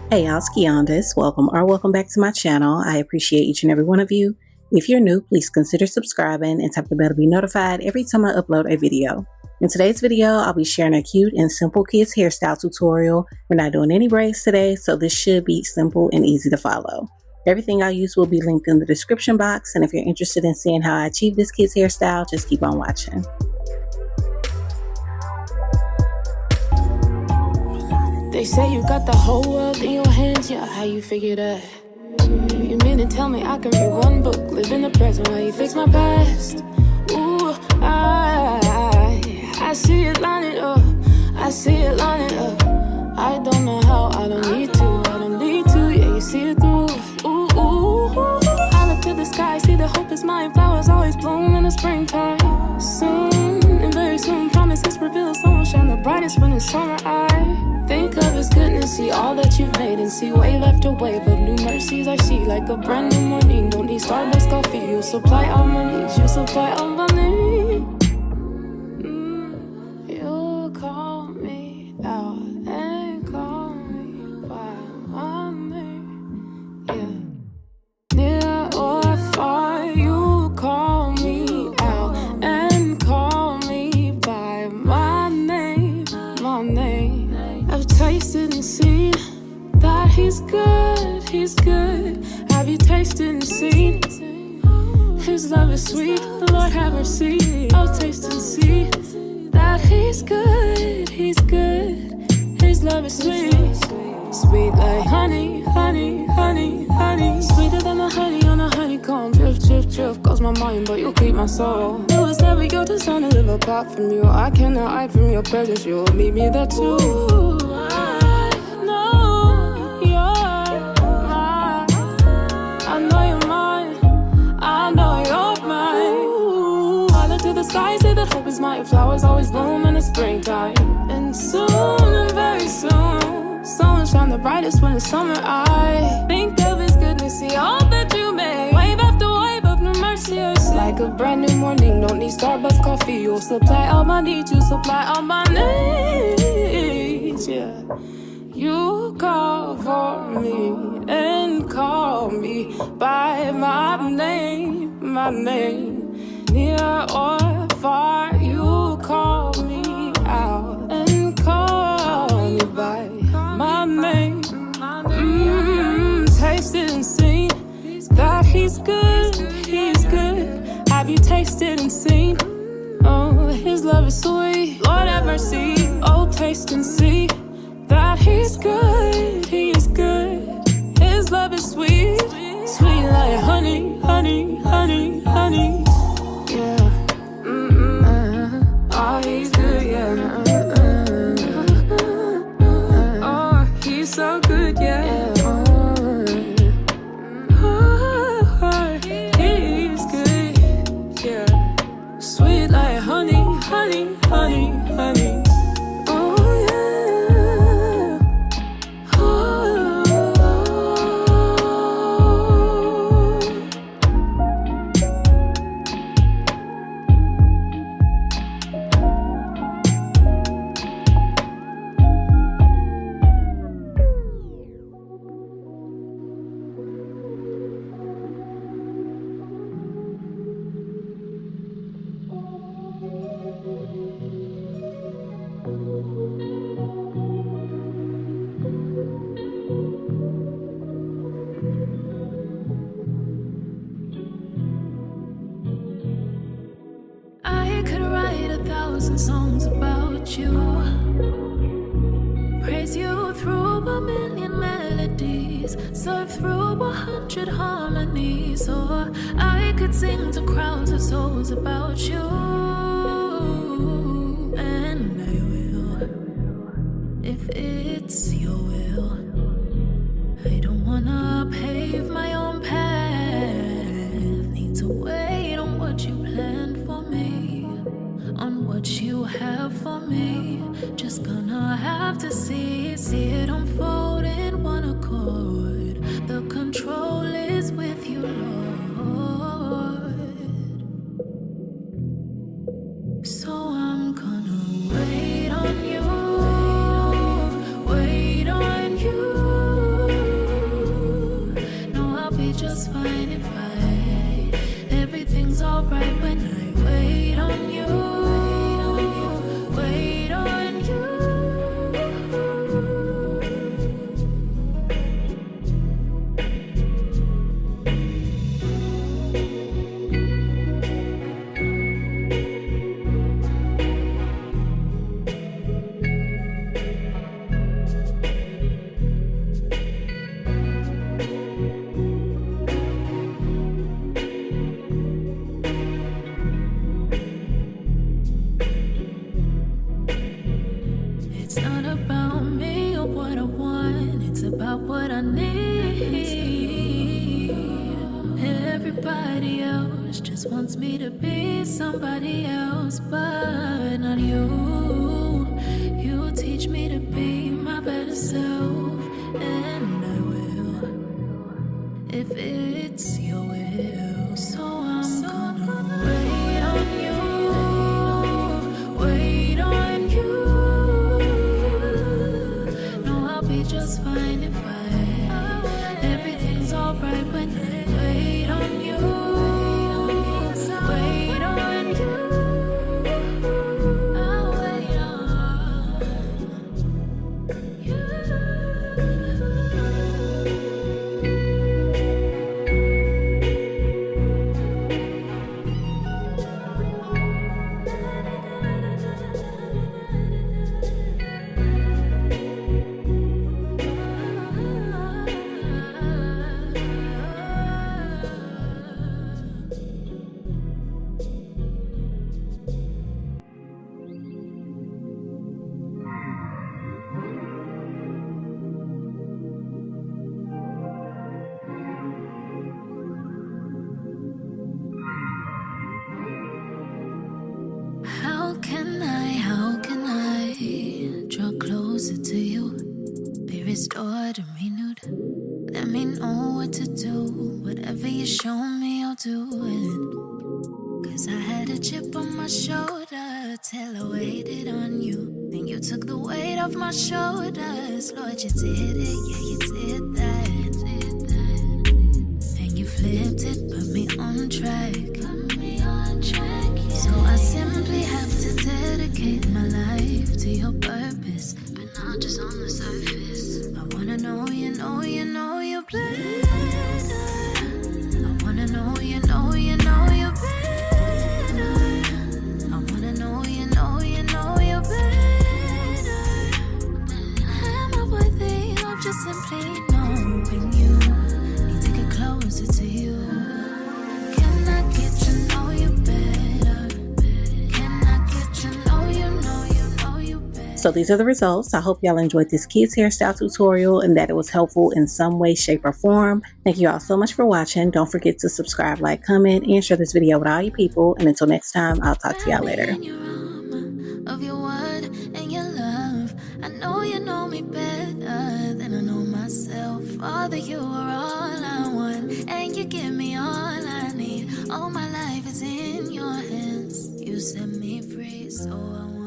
Hey y'all, it's Quijuandas. Welcome back to my channel. I appreciate each and every one of you. If you're new, please consider subscribing and tap the bell to be notified every time I upload a video. In today's video, I'll be sharing a cute and simple kids hairstyle tutorial. We're not doing any braids today, so this should be simple and easy to follow. Everything I use will be linked in the description box, and if you're interested in seeing how I achieve this kid's hairstyle, just keep on watching. They say you got the whole world in your hands, yeah, how you figure that? You mean to tell me I can read one book, live in the present while you fix my past? Ooh, I see it lining up, I see it lining up. I don't know how, I don't need to, yeah, you see it through. Ooh, I look to the sky, see the hope is mine, flowers always bloom in the springtime. Soon, and very soon, promises reveal, sun will shine the brightest when it's summer. I think of his goodness, see all that you've made, and see wave after wave of new mercies I see, like a brand new morning. Don't need Starbucks coffee, you supply all my needs, you supply all my needs. You call me out and call me by my name, yeah. Near or far, you call me out and call me by my name, my name. I've tasted and seen that he's good, he's good. Have you tasted and seen his love is sweet? Lord have mercy. I'll taste and see that he's good, he's good. His love is sweet, sweet like honey, honey, honey, honey. Sweeter than the honey on a honeycomb. Drip, drip, drip goes my mind, but you'll keep my soul. It was never your design to live apart from you. I cannot hide from your presence, you'll meet me there too. Sky say that hope is mine, flowers always bloom in the springtime. And soon, and very soon, sun will shine the brightest when it's summer. I think of his goodness, see all that you made, wave after wave of new mercy I see. Like a brand new morning, don't need Starbucks coffee, you'll supply all my needs, you supply all my needs, yeah. You call for me and call me by my name, my name. Near or far, you call me out and call me by my name. Tasted and seen that he's good, he's good. Have you tasted and seen? Oh, his love is sweet. Lord have mercy. Oh, taste and see that he's good, he's good. His love is sweet, sweet like honey, honey, honey, honey. Yeah, oh, he's good, yeah. Oh, he's so good, yeah. Oh, he's good, yeah. Sweet like honey, honey, honey, honey. Songs about you, praise you through a million melodies, serve through 100 harmonies, or I could sing to crowds of souls about you, and I will, if it's your will. I don't wanna pave my own path, just gonna have to see it unfold in one accord. The control is with you, Lord. So I'm gonna wait on you, wait on you. No, I'll be just fine if everything's alright when I wait on you, wait on you. It's not about me or what I want, it's about what I need. Everybody else just wants me to be somebody else, but not you. You teach me to be my better self, and I will, if it's your will. So I'm gonna wait on you, wait on you. No, I'll be just fine if everything's alright when I wait on you, wait on you. I'll wait on you. How can I draw closer to you, be restored and renewed? Let me know what to do, whatever you show me, I'll do it. Cause I had a chip on my shoulder till I waited on you. Then you took the weight off my shoulders, Lord, you did it, yeah, you did that. And you flipped it, put me on track. So I simply have to dedicate my life to your purpose, but not just on the surface. I wanna know you know you're better. I wanna know you know you're better. I wanna know you know you're better. Am I worthy of just simply knowing you? Need to get closer to you. Can I get to know you better? Can I get to know you better? So these are the results. I hope y'all enjoyed this kids hairstyle tutorial and that it was helpful in some way, shape, or form. Thank you all so much for watching. Don't forget to subscribe, like, comment, and share this video with all you people. And until next time, I'll talk to y'all later. Of your word and your love, I know you know me better than I know myself. Father, you are all I want, and you give me all I need. All my life is in your hands. You set me free, so I want